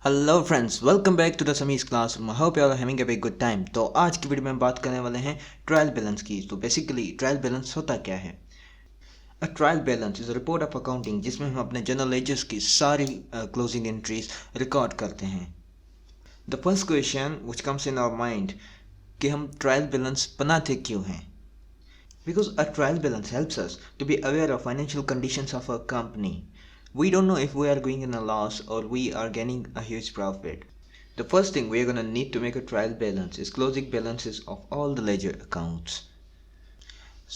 Hello friends, welcome back to the Sami's classroom. I hope you are having a very good time. तो आज की video में बात करने वाले हैं ट्रायल बैलेंस की। तो बेसिकली ट्रायल बैलेंस होता क्या है? A trial balance is a report of accounting जिसमें हम अपने जर्नल लेजर्स की सारी क्लोजिंग एंट्रीज रिकॉर्ड करते हैं। The first question which comes in our mind कि हम ट्रायल बैलेंस बनाते क्यों हैं? Because a trial balance helps us to be aware of financial conditions of a company. We don't know if we are going in a loss or we are gaining a huge profit. The first thing we are going to need to make a trial balance is closing balances of all the ledger accounts.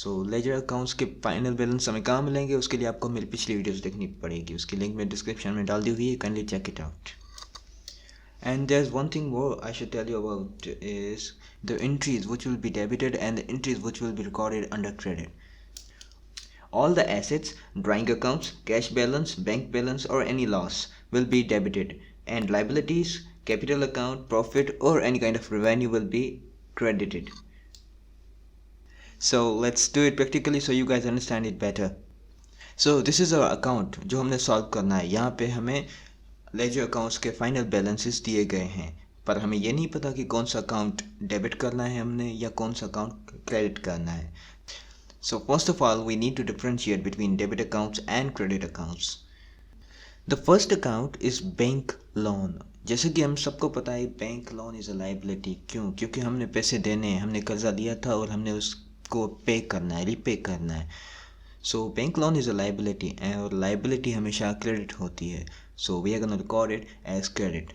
So ledger accounts के final balance हमें कहाँ मिलेंगे, उसके लिए आपको मेरी पिछली videos देखनी पड़ेगी। उसकी लिंक मैं डिस्क्रिप्शन में डाल दी हुई है, kindly check it out. And there's one thing more I should tell you about is the entries which will be debited and the entries which will be recorded under credit. All the assets, drawing accounts, cash balance, bank balance or any loss will be debited, and liabilities, capital account, profit or any kind of revenue will be credited. So let's do it practically so you guys understand it better. So this is our account जो हमने solve करना है। यहाँ पे हमें ledger accounts के final balances दिए गए हैं, पर हमें ये नहीं पता कि कौन सा अकाउंट डेबिट करना है हमने या कौन सा अकाउंट क्रेडिट करना है. So first of all, we need to differentiate between debit accounts and credit accounts. The first account is bank loan. जैसे कि हम सबको पता है bank loan is a liability. क्यों? क्योंकि हमने पैसे देने हैं, हमने कर्जा लिया था और हमने उसको पे करना है, रीपे करना है. So bank loan is a liability और लाइबिलिटी हमेशा क्रेडिट होती है. So we are gonna record it as credit.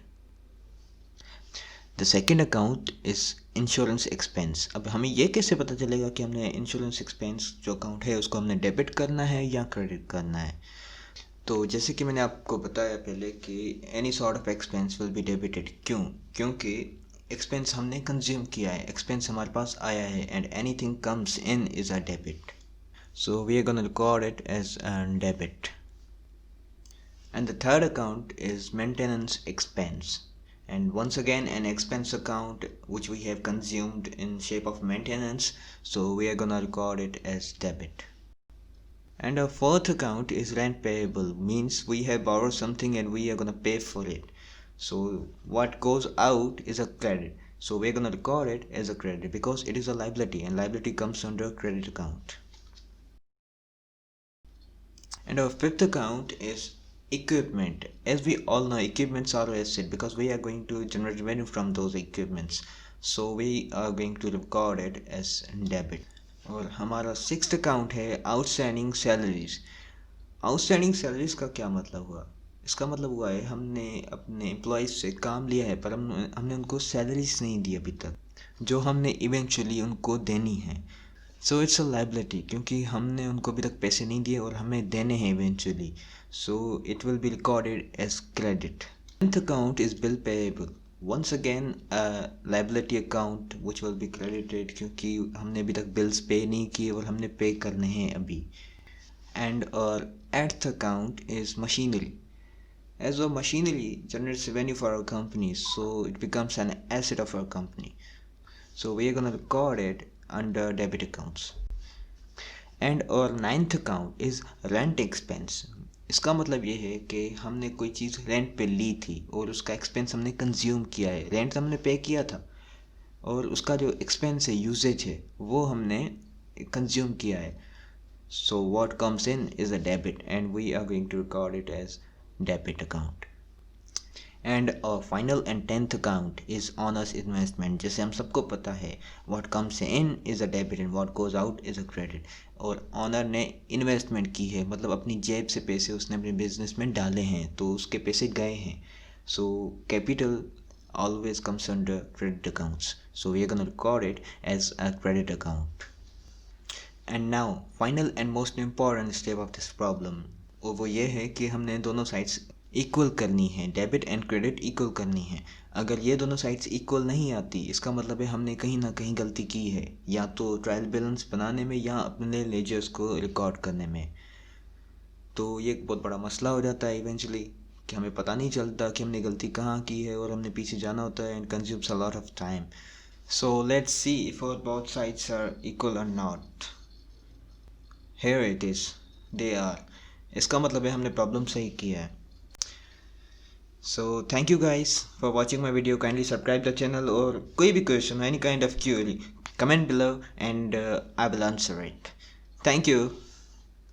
The second account is insurance expense. अब हमें ये कैसे पता चलेगा कि हमने इंश्योरेंस एक्सपेंस जो अकाउंट है उसको हमने डेबिट करना है या क्रेडिट करना है? तो जैसे कि मैंने आपको बताया पहले कि any sort of expense will be debited. क्यों? क्योंकि एक्सपेंस हमने कंज्यूम किया है, एक्सपेंस हमारे पास आया है, and anything comes in is a debit. So we are going to record it as a debit. And the third account is maintenance expense. And once again an expense account which we have consumed in shape of maintenance. So we are going to record it as debit. And our fourth account is rent payable. Means we have borrowed something and we are going to pay for it. So what goes out is a credit. So we are going to record it as a credit because it is a liability and liability comes under credit account. And our fifth account is equipment. As we all know, equipments are asset because we are going to generate revenue from those equipments. So we are going to record it as debit. और हमारा sixth account है outstanding salaries. Outstanding salaries का क्या मतलब हुआ? इसका मतलब हुआ है हमने अपने एम्प्लॉयज़ से काम लिया है पर हमने उनको सैलरीज नहीं दी अभी तक, जो हमने इवेंचुअली उनको देनी है. सो इट्स अ लाइबिलिटी क्योंकि हमने उनको अभी तक पैसे नहीं दिए और हमें देने हैं eventually. So it will be recorded as credit. Tenth account is bill payable. Once again liability account which will be credited क्योंकि हमने अभी तक बिल्स पे नहीं किए और हमने पे करने हैं अभी. एंड और eighth account is machinery. As our machinery generates revenue for our company, so it becomes an asset of our company. So we are going to record it under debit accounts. And our ninth account is rent expense. इसका मतलब ये है कि हमने कोई चीज़ rent पे ली थी और उसका एक्सपेंस हमने कंज्यूम किया है. रेंट हमने पे किया था और उसका जो एक्सपेंस है, यूजेज है, वो हमने कंज्यूम किया है. So what comes in is a debit and we are going to record it as debit account. And final and tenth account is owner's investment. जैसे हम सबको पता है what comes in is a debit and what goes out is a credit. और owner ने investment की है, मतलब अपनी जेब से पैसे उसने अपने बिजनेस में डाले हैं तो उसके पैसे गए हैं. So capital always comes under credit accounts. So we are going to record it as a credit account. And now final and most important step of this problem, और वो ये है कि हमने दोनों साइड्स इक्वल करनी है, डेबिट एंड क्रेडिट इक्वल करनी है. अगर ये दोनों साइड्स इक्वल नहीं आती इसका मतलब है हमने कहीं ना कहीं गलती की है, या तो ट्रायल बैलेंस बनाने में या अपने लेजर्स को रिकॉर्ड करने में. तो ये एक बहुत बड़ा मसला हो जाता है इवेंचुअली कि हमें पता नहीं चलता कि हमने गलती कहाँ की है और हमने पीछे जाना होता है, and consumes a lot of time. So let's see if both sides are equal और not. Here it is, they are. इसका मतलब है हमने प्रॉब्लम सही किया है. So thank you guys for watching my video. Kindly subscribe the channel, or कोई भी question, any kind of query, comment below, and I will answer it. Thank you.